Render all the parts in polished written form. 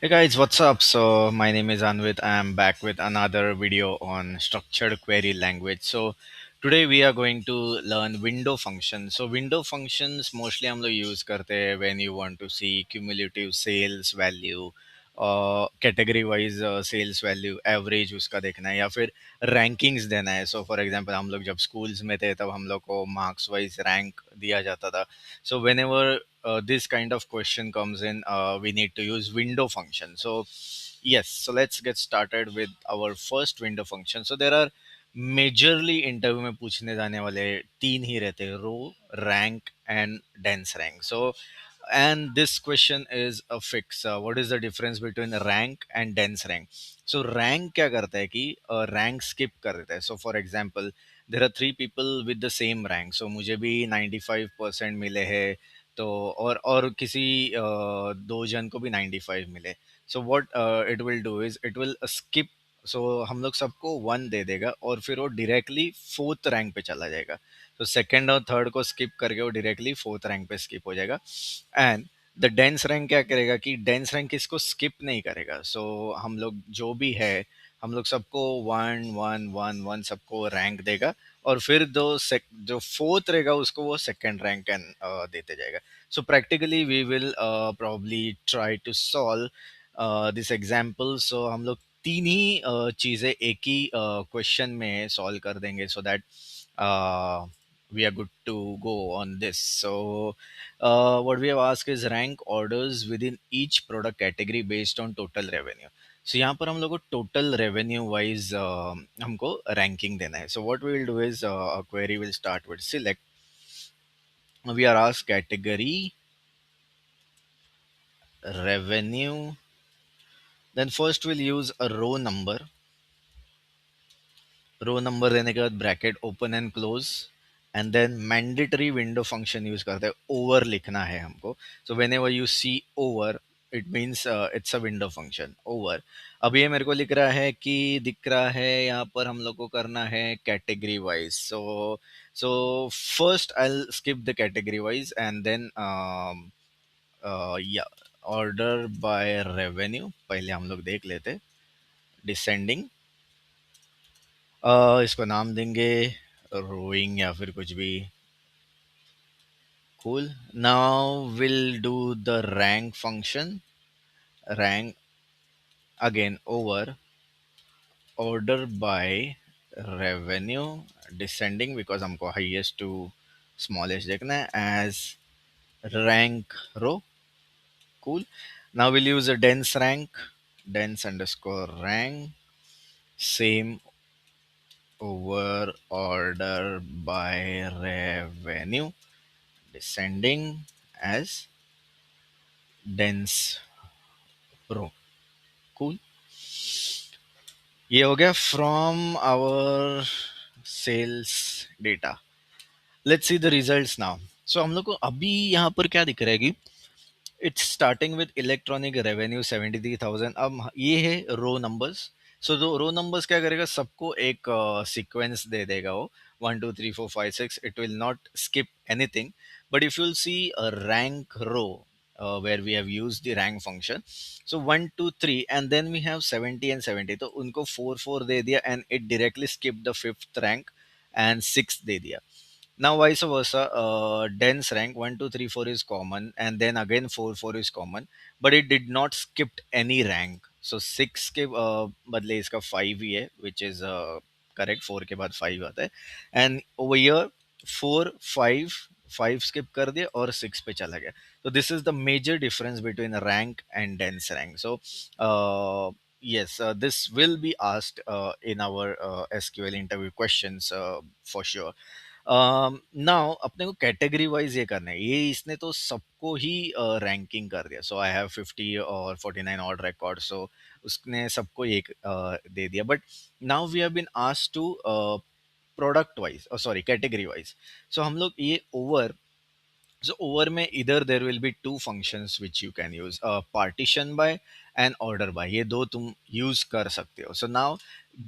Hey guys, what's up? So my name is Anvit. I'm back with another video on structured query language. So today we are going to learn window functions. So window functions mostly हम लोग use करते हैं when you want to see cumulative sales value, category wise sales value average उसका देखना है या फिर rankings देना है. सो फॉर एग्जांपल हम लोग जब स्कूल्स में थे तब हम लोग को मार्क्स वाइज रैंक दिया जाता था. So whenever this kind of question comes in, we need to use window function. So yes, so let's get started with our first window function. So there are majorly interview में पूछने जाने वाले तीन ही रहते हैं: row, rank and dense rank. So and this question is a fix. What is the difference between rank and dense rank? So rank क्या करता है कि rank skip कर देता है. So for example, there are three people with the same rank. So मुझे भी 95% मिले हैं, तो और किसी दो जन को भी 95 मिले. So what it will do is it will skip. So हम लोग सबको वन दे देगा और फिर वो डायरेक्टली फोर्थ रैंक पे चला जाएगा. तो सेकंड और थर्ड को स्किप करके वो डायरेक्टली फोर्थ रैंक पे स्किप हो जाएगा. एंड द डेंस रैंक क्या करेगा कि डेंस रैंक इसको स्किप नहीं करेगा. सो हम लोग जो भी है, हम लोग सबको वन वन वन वन सबको रैंक देगा और फिर जो फोर्थ रहेगा उसको वो सेकंड रैंक एंड देते जाएगा. So practically we will probably try to solve this example. So हम लोग तीन ही चीज़ें एक ही क्वेश्चन में सॉल्व कर देंगे so that we are good to go on this. So, what we have asked is rank orders within each product category based on total revenue. So यहाँ पर हम लोग को टोटल रेवेन्यू वाइज हमको ranking देना है. So what we will do is query will start with select. We are asked category, revenue, then first we'll use a row number देने के बाद bracket open and close and then mandatory window function use करते हैं. Over लिखना है हमको. So whenever you see over, it means it's a window function over. अब ये मेरे को लिख रहा है कि दिख रहा है यहाँ पर हम लोग को करना है category wise. So first I skip the category wise and then या ऑर्डर बाय रेवेन्यू पहले हम लोग देख लेते. डिसेंडिंग, इसको नाम देंगे रोइंग या फिर कुछ भी. Cool. Now will do the rank function. Rank again over, order by revenue, descending because हमको हाईएस्ट टू स्मॉलेस्ट देखना है as rank row. Cool. Now will use a dense rank, dense underscore rank, same over order by revenue, descending as dense row. Cool. ये हो गया from our sales data. Let's see the results now. So हम लोग को अभी यहाँ पर क्या दिख रहा है कि it's starting with electronic revenue 73,000. अब ये है रो नंबर्स. सो जो रो नंबर्स क्या करेगा, सबको एक सीक्वेंस दे देगा वो 1 2 3 4 5 6. It will not skip anything. But if you'll see a rank row where we have used the rank function, so 1 2 3 and then we have 70 and 70, तो उनको 4 4 दे दिया and it directly skipped the fifth rank and sixth दे दिया. Now vice versa, dense rank 1 2 3 4 is common and then again 4 4 is common, but it did not skipped any rank. So 6 के बदले इसका 5 ही है, which is correct. 4 के बाद 5 आता है and over here 4 5 5 skip कर दिया और 6 पे चला गया. So this is the major difference between rank and dense rank. So yes, this will be asked in our SQL interview questions for sure. Now अपने को कैटेगरी वाइज ये करना है. ये इसने तो सबको ही रैंकिंग कर दिया. सो आई हैव 50 और 49 ऑड रिकॉर्ड. सो उसने सबको एक दे दिया. But now we have been asked to product wise, sorry category wise. So हम लोग ये ओवर, so over में इधर there will be two functions which you can use, partition by and order by. ये दो तुम use कर सकते हो. So now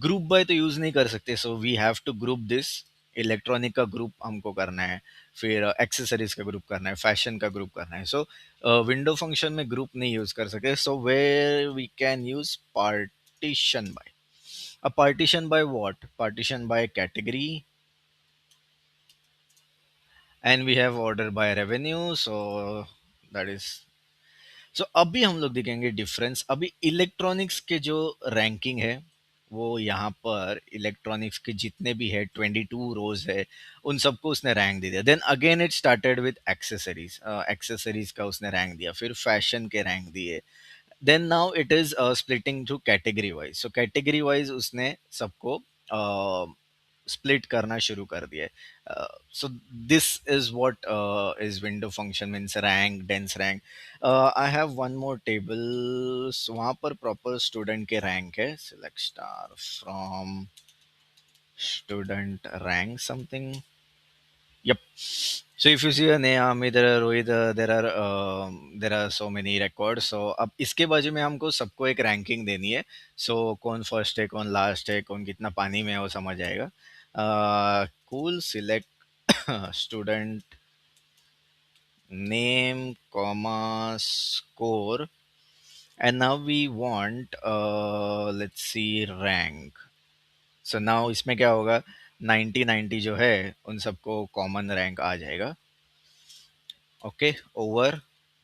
group by तो use नहीं कर सकते. So we have to group this electronic का ग्रुप हमको करना है, फिर एक्सेसरीज का ग्रुप करना है, फैशन का ग्रुप करना है। सो विंडो फंक्शन में ग्रुप नहीं यूज कर सके, so where we can use partition by. A partition by what? Partition by category, and we have order by revenue. So that is, so अभी हम लोग देखेंगे डिफरेंस। अभी इलेक्ट्रॉनिक्स के जो रैंकिंग है वो यहाँ पर इलेक्ट्रॉनिक्स के जितने भी है 22 रोज है, उन सबको उसने रैंक दे दिया। Then again it started with accessories, accessories का उसने रैंक दिया, फिर फैशन के रैंक दिए। Then now it is splitting to category wise. So category wise उसने सबको स्प्लिट करना शुरू कर दिया है। So this is what is window function means rank, dense rank. I have one more table, वहाँ पर प्रॉपर स्टूडेंट के रैंक है। Select star from student rank something. Yep. So if you see a name, इधर Rohit, there are so many records. So अब इसके बाजू में हमको सबको एक रैंकिंग देनी है। So कौन फर्स्ट है, कौन लास्ट है, कौन कितना पानी में है, वो समझ आएगा। Cool, select student name comma score, and now we want let's see rank. So now इसमें क्या होगा, 90 90 जो है उन सबको कॉमन रैंक आ जाएगा। Okay, over.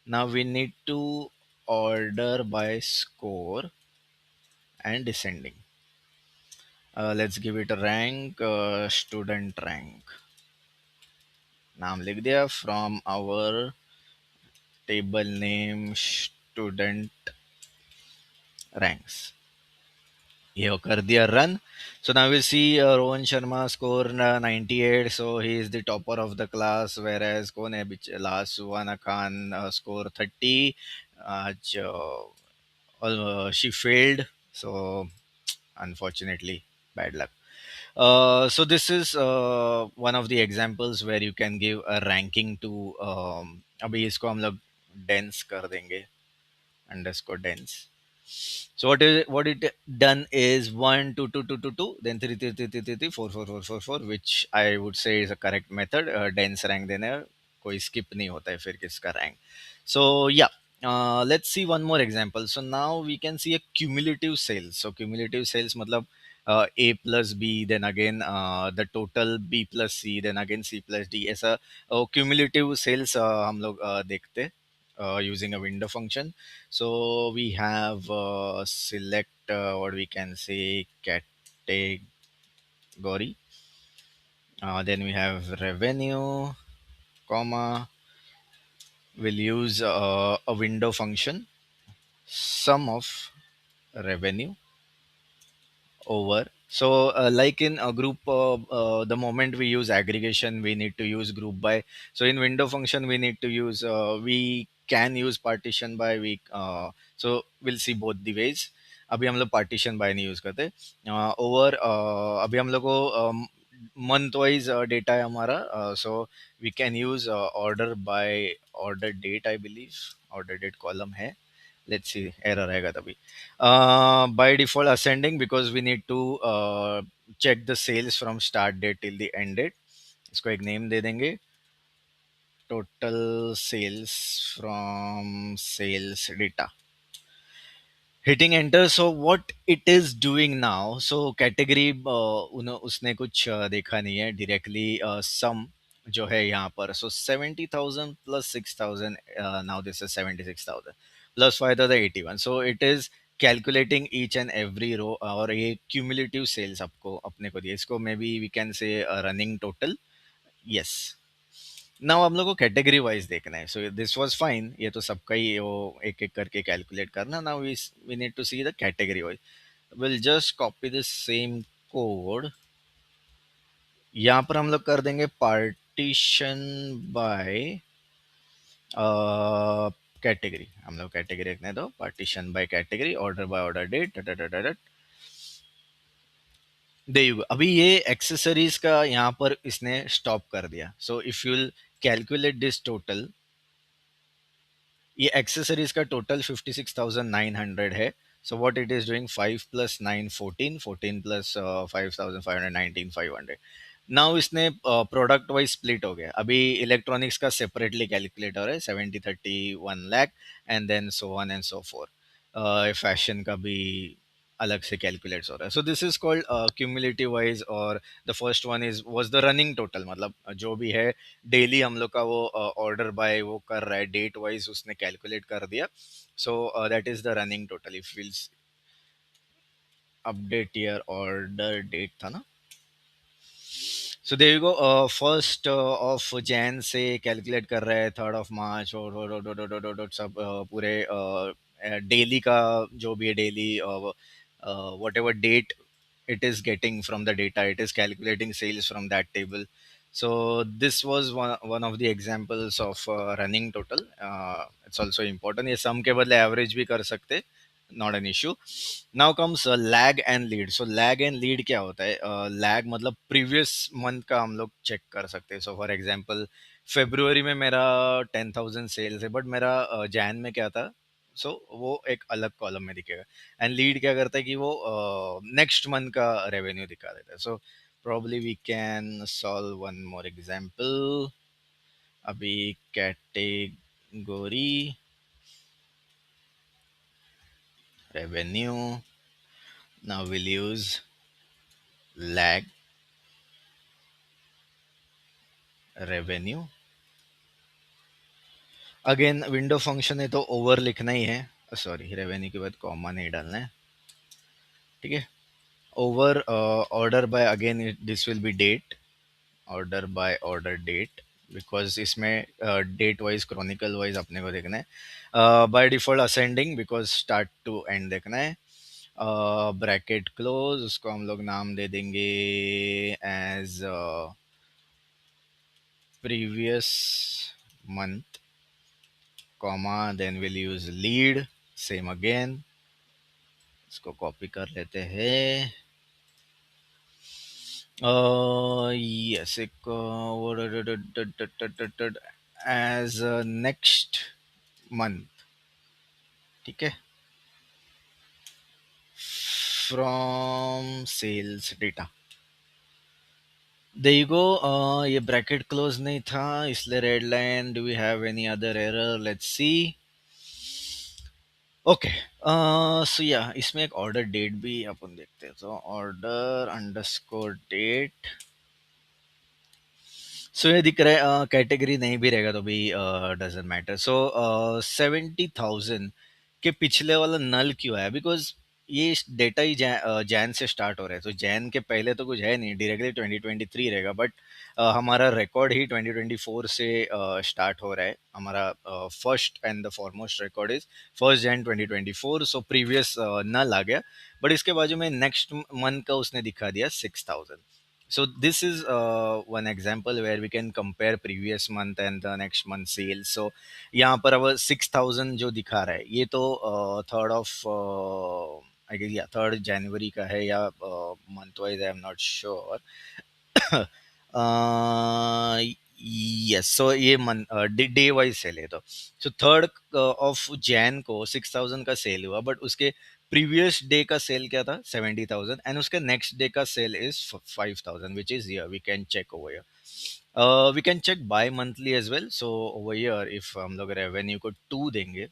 Now we need to order by score and descending. Let's give it a rank, student rank। नाम लिख दिया from our table name student ranks। ये हो कर दिया run. So now we'll see Rohan Sharma score 98, so he is the topper of the class, whereas कौन है last, सुवाना Khan score 30। आज she failed, so unfortunately bad luck। So this is one of the examples where you can give a ranking to अभी इसको हम लोग dense कर देंगे, underscore dense। So what it done is 1 2 2 2 2 2, then 3 3 3 3 3 3 4 4 4 4 4, which I would say is a correct method। dense rank देने कोई skip नहीं होता है फिर किसका rank। So yeah, let's see one more example। So now we can see a cumulative sales। So cumulative sales मतलब A plus B, then again the total B plus C, then again C plus D, ऐसा cumulative sales हम लोग देखते using a window function। So we have select what we can say category, then we have revenue, comma, we'll use a window function, sum of revenue over। So like in a group, the moment we use aggregation we need to use group by। So in window function we need to use we can use partition by, we so we'll see both the ways। अभी हम लोग partition by नहीं use करते। Over अभी हम लोग को month wise data है हमारा, so we can use order by order date, I believe order date column है। लेट्स सी एरर आएगा तभी। By default ascending, because we need to check the sales from start date till the end date. इसको एक name दे देंगे, total sales from sales data. Hitting enter. So what it is doing now, so category उसने कुछ देखा नहीं है directly. सम जो है यहाँ पर, so 70,000 plus 6,000, now this is 76,000 plus 5,081। So it is calculating each and every row, और ये क्यूमुलेटिव सेल्स आपको अपने को दिया। इसको may be we can say running total. Yes, now हम लोग को कैटेगरी वाइज देखना है। सो दिस वाज फाइन, ये तो सबका ही वो एक एक करके कैलकुलेट करना। Now we need to see the category wise. Will just copy this same code, यहाँ पर हम लोग कर देंगे पार्टीशन बाय कैटेगरी। हम लोग कैटेगरी रखने दो, partition by category, order by order date. There you, अभी ये एक्सेसरीज का यहाँ पर इसने स्टॉप कर दिया। So if you calculate this total, ये एक्सेसरीज का टोटल 56,900 है। So what it is doing, 5 plus 9 14, 14 plus 5,500 19,500। Now इसने प्रोडक्ट वाइज स्प्लिट हो गया, अभी इलेक्ट्रॉनिक्स का सेपरेटली कैलकुलेटर है 70 30 1 lakh, and then so one and so four. Fashion का भी अलग से कैलकुलेट्स हो रहा है। So this is called cumulative wise, और the first one is was the running total, मतलब जो भी है डेली हम लोग का वो ऑर्डर बाय वो कर रहा है, डेट वाइज उसने कैलकुलेट कर दिया। So that is the running total. If will update year order date था ना। So there you go, first of Jan से कैलकुलेट कर रहे हैं, 3rd of March और सब पूरे डेली का जो भी है daily, whatever date it is getting from the data, it is calculating sales from that table. So this was one of the examples of running total. It's also important, ये sum के बदले average भी कर सकते, not an issue. Now comes lag and lead. So lag and lead क्या होता है? Lag मतलब previous month का हम लोग check कर सकते हैं. So for example February में मेरा 10,000 सेल्स है, बट मेरा जैन में क्या था, सो वो एक अलग कॉलम में दिखेगा। एंड लीड क्या करता है कि वो नेक्स्ट मंथ का रेवेन्यू दिखा देता है। सो probably we can solve one more example. अभी category revenue, now we'll use lag revenue। Again window function है तो ओवर लिखना ही है, सॉरी रेवेन्यू के बाद कॉमा नहीं डालना है, ठीक है। Over order by, again this will be date, order by order date, because इसमें डेट वाइज क्रॉनिकल वाइज अपने को देखना है। By default ascending, because start to end देखना है। ब्रैकेट क्लोज, उसको हम लोग नाम दे देंगे as previous month, comma then will use lead, same again, इसको कॉपी कर लेते हैं। यस, एक एज नेक्स्ट मंथ, ठीक है, from sales data. There you go. ये ब्रैकेट क्लोज नहीं था इसलिए red line. Do we have any other error? Let's see. Okay, so या इसमें एक ऑर्डर डेट भी अपन देखते हैं, तो ऑर्डर अंडरस्कोर डेट। सो ये दिख रहा है, कैटेगरी नहीं भी रहेगा तो भी डजेंट मैटर। सो 70,000 के पिछले वाला नल क्यों है? बिकॉज ये डेटा ही जैन से स्टार्ट हो रहा है, तो जैन के पहले तो कुछ है नहीं, डायरेक्टली 2023 रहेगा, बट हमारा रिकॉर्ड ही 2024 से स्टार्ट हो रहा है। हमारा first and the foremost record is 1st Jan 2024, so previous null आ गया, बट इसके बाजू में नेक्स्ट मंथ का उसने दिखा दिया 6,000। So this is one example where we can compare previous month and the next month sales. So यहाँ पर अब 6,000 जो दिखा रहा है ये तो 3rd of आई गेस या 3rd January का है, या month wise I am not sure. Yes, so ये मन डे वाइज सेल है, तो सो 3rd of Jan को 6,000 का सेल हुआ, बट उसके प्रीवियस डे का सेल क्या था? 70,000, एंड उसके नेक्स्ट डे का sale is 5,000, which is here we can check over here. We can check by monthly as well. So over here if हम लोग रेवेन्यू को 2 देंगे,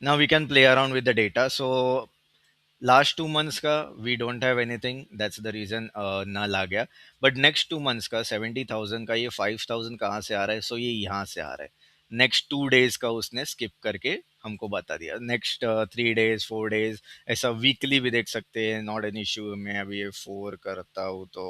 now we can play around with the data. So last 2 months का we don't have anything, that's the reason ना ला गया। But next 2 months का 70,000 का ये 5,000 कहाँ से आ रहा है? सो ये यहाँ से आ रहा है। नेक्स्ट 2 डेज का उसने स्किप करके हमको बता दिया। नेक्स्ट 3 डेज 4 डेज ऐसा वीकली भी देख सकते हैं, नॉट एन इश्यू। मैं अभी ये 4 करता हूँ तो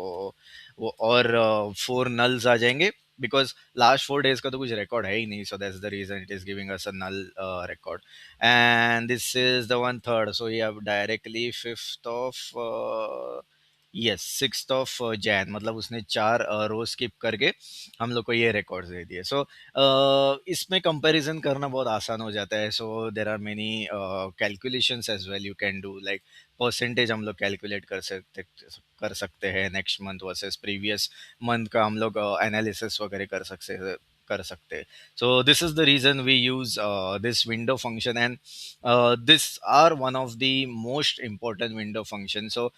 वो और 4 नल्स आ जाएंगे, बिकॉज लास्ट 4 डेज का तो कुछ रिकॉर्ड है ही नहीं, so that's the reason it is giving us a null record. And this is the 1/3, so you have directly 5th of yes 6th of Jan, मतलब उसने 4 रो स्किप करके हम लोग को ये रिकॉर्ड्स दे दिए। सो इसमें कंपैरिजन करना बहुत आसान हो जाता है। So there are many calculations as well you can do, like percentage हम लोग कैलकुलेट कर सकते हैं next month versus previous month का, हम लोग एनालिसिस वगैरह कर सकते हैं, कर सकते हैं. So this is the reason we use this window function, and this are one of the most important window functions. So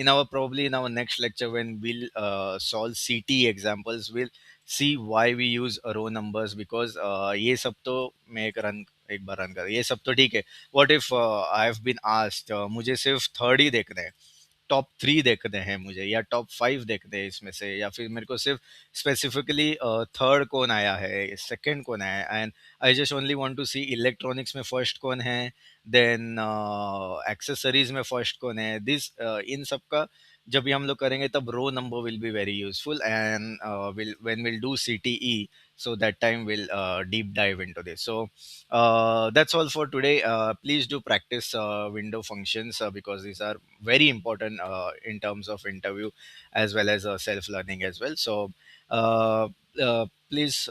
in our probably in our next lecture, when we'll solve CT examples, we'll see why we use row numbers, because ये सब तो मैं एक बार run कर, ये सब तो ठीक है. What if I have been asked, मुझे सिर्फ थर्ड ही देखना है, टॉप थ्री देखने हैं मुझे, या टॉप फाइव देखने हैं इसमें से, या फिर मेरे को सिर्फ स्पेसिफिकली थर्ड कौन आया है, सेकंड कौन आया है, and I just only want to see electronics में फर्स्ट कौन है, देन एक्सेसरीज में फर्स्ट कौन है, दिस इन सब का जब भी हम लोग करेंगे तब row number will be very useful, and will when will do CTE, so that time we'll deep dive into this. So that's all for today. Please do practice window functions, because these are very important in terms of interview as well as self learning as well. So uh, please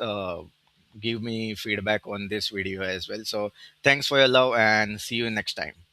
give me feedback on this video as well. So thanks for your love, and see you next time.